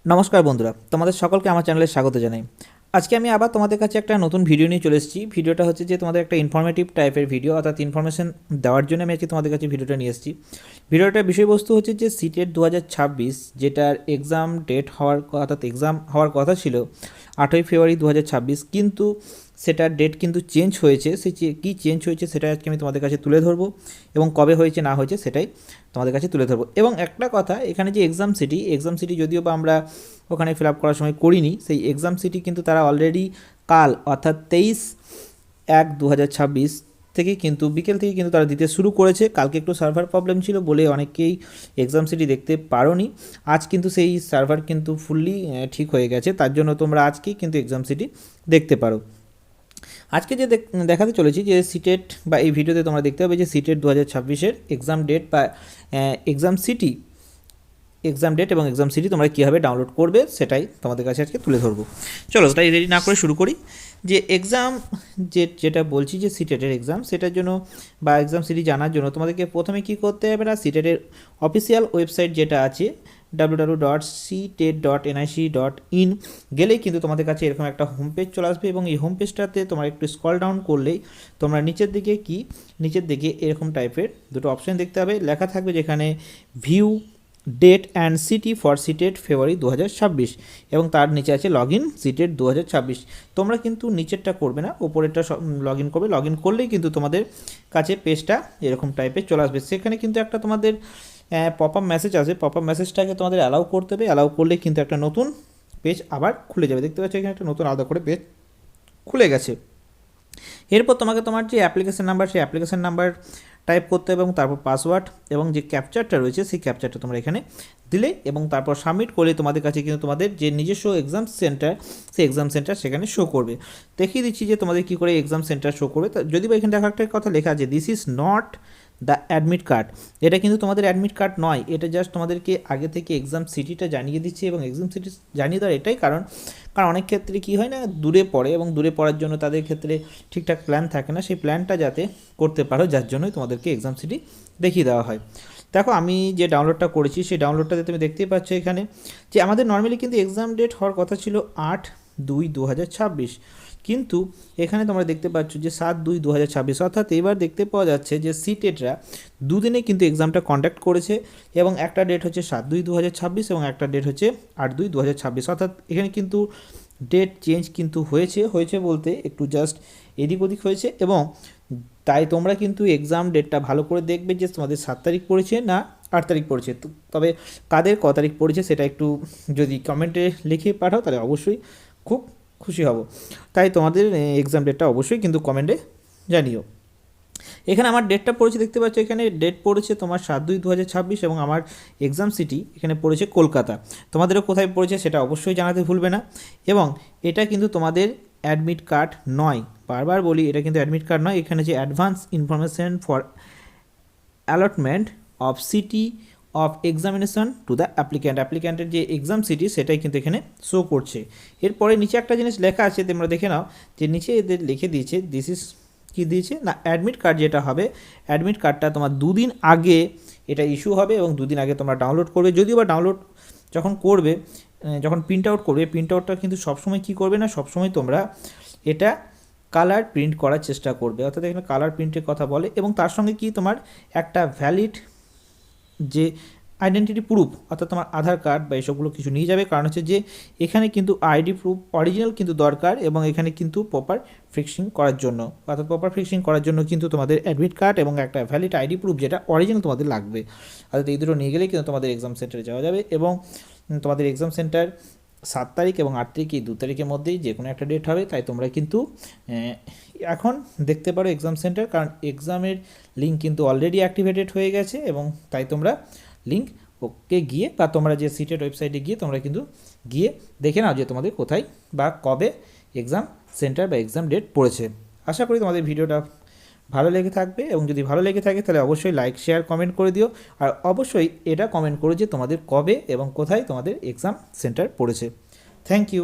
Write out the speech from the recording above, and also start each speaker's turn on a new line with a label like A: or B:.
A: নমস্কার বন্ধুরা, তোমাদের সকলকে আমার চ্যানেলে স্বাগত জানাই। আজকে আমি আবার তোমাদের কাছে একটা নতুন ভিডিও নিয়ে চলে এসেছি। ভিডিওটা হচ্ছে যে তোমাদের একটা ইনফরমেটিভ টাইপের ভিডিও, অর্থাৎ ইনফরমেশন দেওয়ার জন্য আমি আজকে তোমাদের কাছে ভিডিওটা নিয়ে এসেছি। ভিডিওটার বিষয়বস্তু হচ্ছে যে সিটেট 2026 যেটার এক্সাম ডেট হওয়ার অর্থাৎ এক্সাম হওয়ার কথা ছিল 8ই ফেব্রুয়ারি 2026, কিন্তু সেটার ডেট কিন্তু চেঞ্জ হয়েছে। কী চেঞ্জ হয়েছে সেটা আজকে আমি তোমাদের কাছে তুলে ধরবো, এবং কবে হয়েছে না হয়েছে সেটাই তোমাদের কাছে তুলে ধরবো। এবং একটা কথা, এখানে যে এক্সাম সিটি যদিও বা আমরা ওখানে ফিল আপ করার সময় করিনি, সেই এক্সাম সিটি কিন্তু তারা অলরেডি কাল অর্থাৎ 23/1/2026 থেকে কিন্তু বিকেল থেকে কিন্তু তারা দিতে শুরু করেছে। কালকে একটু সার্ভার প্রবলেম ছিল বলে অনেকেই এক্সাম সিটি দেখতে পারোনি। আজ কিন্তু সেই সার্ভার কিন্তু ফুললি ঠিক হয়ে গেছে, তার জন্য তোমরা আজকেই কিন্তু এক্সাম সিটি দেখতে পারো। আজকে যে দেখাতে চলেছি যে সিটেট বা এই ভিডিওতে তোমরা দেখতে পাবে যে সিটেট 2026-এর এক্সাম ডেট বা এক্সাম ডেট এবং এক্সাম সিটি তোমরা কীভাবে ডাউনলোড করবে সেটাই তোমাদের কাছে আজকে তুলে ধরবো। চলো তাই দেরি না করে শুরু করি। যে এক্সাম যেটা বলছি যে সিটেটের এক্সাম, সেটার জন্য বা এক্সাম সিটি জানার জন্য তোমাদেরকে প্রথমে কী করতে হবে না, সিটেটের অফিসিয়াল ওয়েবসাইট যেটা আছে www.ctet.nic.in গেলেই কিন্তু তোমাদের কাছে এরকম একটা হোম পেজ চলে আসবে, এবং এই হোম পেজটাতে তোমরা একটু স্ক্রল ডাউন করলেই তোমরা নিচের দিকে এরকম টাইপের দুটো অপশান দেখতে হবে। লেখা থাকবে যেখানে view date and city for CTET February 2026, এবং তার নিচে আছে লগ ইন সিটেট 2026। তোমরা কিন্তু নিচেরটা করবে না, ওপরেরটা লগ ইন করবে। লগ ইন করলেই কিন্তু তোমাদের কাছে পেজটা এরকম টাইপের চলে আসবে। সেখানে কিন্তু একটা তোমাদের পপ আপ মেসেজ আছে, পপ আপ মেসেজটাকে তোমাদের অ্যালাউ করতে হবে। অ্যালাউ করলে কিন্তু একটা নতুন পেজ আবার খুলে যাবে। দেখতে পাচ্ছ এখানে একটা নতুন আলাদা করে পেজ খুলে গেছে। এরপর তোমাকে তোমার যে অ্যাপ্লিকেশন নাম্বার, সেই অ্যাপ্লিকেশন নাম্বার টাইপ করতে হবে, এবং তারপর পাসওয়ার্ড এবং যে ক্যাপচারটা রয়েছে সেই ক্যাপচারটা তোমরা এখানে দিলে, এবং তারপর সাবমিট করলে তোমাদের কাছে কিন্তু তোমাদের যে নিজস্ব এক্সাম সেন্টার, সেই এক্সাম সেন্টার সেখানে শো করবে। দেখিয়ে দিচ্ছি যে তোমাদের কী করে এক্সাম সেন্টার শো করবে। যদি বা এখানে দেখা একটা কথা লেখা আছে, this is not the admit card. এটা কিন্তু তোমাদের অ্যাডমিট কার্ড নয়, এটা জাস্ট তোমাদেরকে আগে থেকে এক্সাম সিটিটা জানিয়ে দিচ্ছে। এবং এক্সাম সিটি জানিয়ে দেওয়ার এটাই কারণ অনেক ক্ষেত্রে কী হয় না, দূরে পড়ে, এবং দূরে পড়ার জন্য তাদের ক্ষেত্রে ঠিকঠাক প্ল্যান থাকে না, সেই প্ল্যানটা যাতে করতে পারো, যার জন্যই তোমাদেরকে এক্সাম সিটি দেখিয়ে দেওয়া হয়। দেখো আমি যে ডাউনলোডটা করেছি সেই ডাউনলোডটাতে তুমি দেখতেই পাচ্ছ এখানে যে আমাদের নর্মালি কিন্তু এক্সাম ডেট হওয়ার কথা ছিল 8/2/2026, কিন্তু এখানে তোমরা দেখতে পাচ্ছ যে 7/2/2026, অর্থাৎ এবার দেখতে পাওয়া যাচ্ছে যে সিটেটরা দুদিনে কিন্তু এক্সামটা কন্ডাক্ট করেছে, এবং একটা ডেট হচ্ছে 7/2/2026 এবং একটা ডেট হচ্ছে 8/2/2026। অর্থাৎ এখানে কিন্তু ডেট চেঞ্জ কিন্তু হয়েছে বলতে একটু জাস্ট এদিক ওদিক হয়েছে। এবং তাই তোমরা কিন্তু এক্সাম ডেটটা ভালো করে দেখবে যে তোমাদের 7 তারিখ পড়েছে না 8 তারিখ পড়েছে। তবে কাদের ক তারিখ পড়েছে সেটা একটু যদি কমেন্টে লিখে পাঠাও তাহলে অবশ্যই খুব খুশি হব। তাই তোমাদের এক্সাম ডেটটা অবশ্যই কিন্তু কমেন্টে জানিও। এখানে আমার ডেটটা পড়েছে, দেখতে পাচ্ছ এখানে ডেট পড়েছে তোমার 7/2/2026, এবং আমার এক্সাম সিটি এখানে পড়েছে কলকাতা। তোমাদেরও কোথায় পড়েছে সেটা অবশ্যই জানাতে ভুলবে না। এবং এটা কিন্তু তোমাদের অ্যাডমিট কার্ড নয়, বারবার বলি এটা কিন্তু অ্যাডমিট কার্ড নয়। এখানে যে advance information for allotment of city of examination to the অ্যাপ্লিক্যান্টের যে এক্সাম সিটি সেটাই কিন্তু এখানে শো করছে। এরপরে নিচে একটা জিনিস লেখা আছে, তোমরা দেখে নাও যে নিচে এদের লিখে দিয়েছে দিস ইজ কী দিয়েছে না, অ্যাডমিট কার্ড যেটা হবে, অ্যাডমিট কার্ডটা তোমার দুদিন আগে এটা ইস্যু হবে, এবং দুদিন আগে তোমরা ডাউনলোড করবে। যদিও বা ডাউনলোড যখন প্রিন্ট আউট করবে, প্রিন্ট আউটটা কিন্তু সবসময় কী করবে না, সবসময় তোমরা এটা কালার প্রিন্ট করার চেষ্টা করবে। অর্থাৎ এখানে কালার প্রিন্টের কথা বলে, এবং তার সঙ্গে কি তোমার একটা ভ্যালিড যে আইডেন্টিটি প্রুফ, অর্থাৎ তোমার আধার কার্ড বা এসবগুলো কিছু নিয়ে যাবে। কারণ হচ্ছে যে এখানে কিন্তু আইডি প্রুফ অরিজিনাল কিন্তু দরকার, এবং এখানে কিন্তু প্রপার ফিক্সিং করার জন্য, অর্থাৎ প্রপার ফিক্সিং করার জন্য কিন্তু তোমাদের অ্যাডমিট কার্ড এবং একটা ভ্যালিড আইডি প্রুফ যেটা অরিজিনাল তোমাদের লাগবে। অর্থাৎ এই দুটো নিয়ে গেলেই কিন্তু তোমাদের এক্সাম সেন্টারে যাওয়া যাবে। এবং তোমাদের এক্সাম সেন্টার 7 তারিখ এবং 8 তারিখ, এই 2 তারিখের মধ্যেই যে কোনো একটা ডেট হবে। তাই তোমরা কিন্তু এখন দেখতে পারো এক্সাম সেন্টার, কারণ এক্সামের লিঙ্ক কিন্তু অলরেডি অ্যাক্টিভেটেড হয়ে গেছে। এবং তাই তোমরা লিঙ্ক ওকে গিয়ে বা তোমরা যে সিটের ওয়েবসাইটে গিয়ে তোমরা কিন্তু গিয়ে দেখে নাও যে তোমাদের কোথায় বা কবে এক্সাম সেন্টার বা এক্সাম ডেট পড়েছে। আশা করি তোমাদের ভিডিওটা ভালো লেগে থাকবে, এবং যদি ভালো লেগে থাকে তাহলে অবশ্যই লাইক শেয়ার কমেন্ট করে দিও। আর অবশ্যই এটা কমেন্ট করো যে তোমাদের কবে এবং কোথায় তোমাদের এক্সাম সেন্টার পড়েছে। Thank you.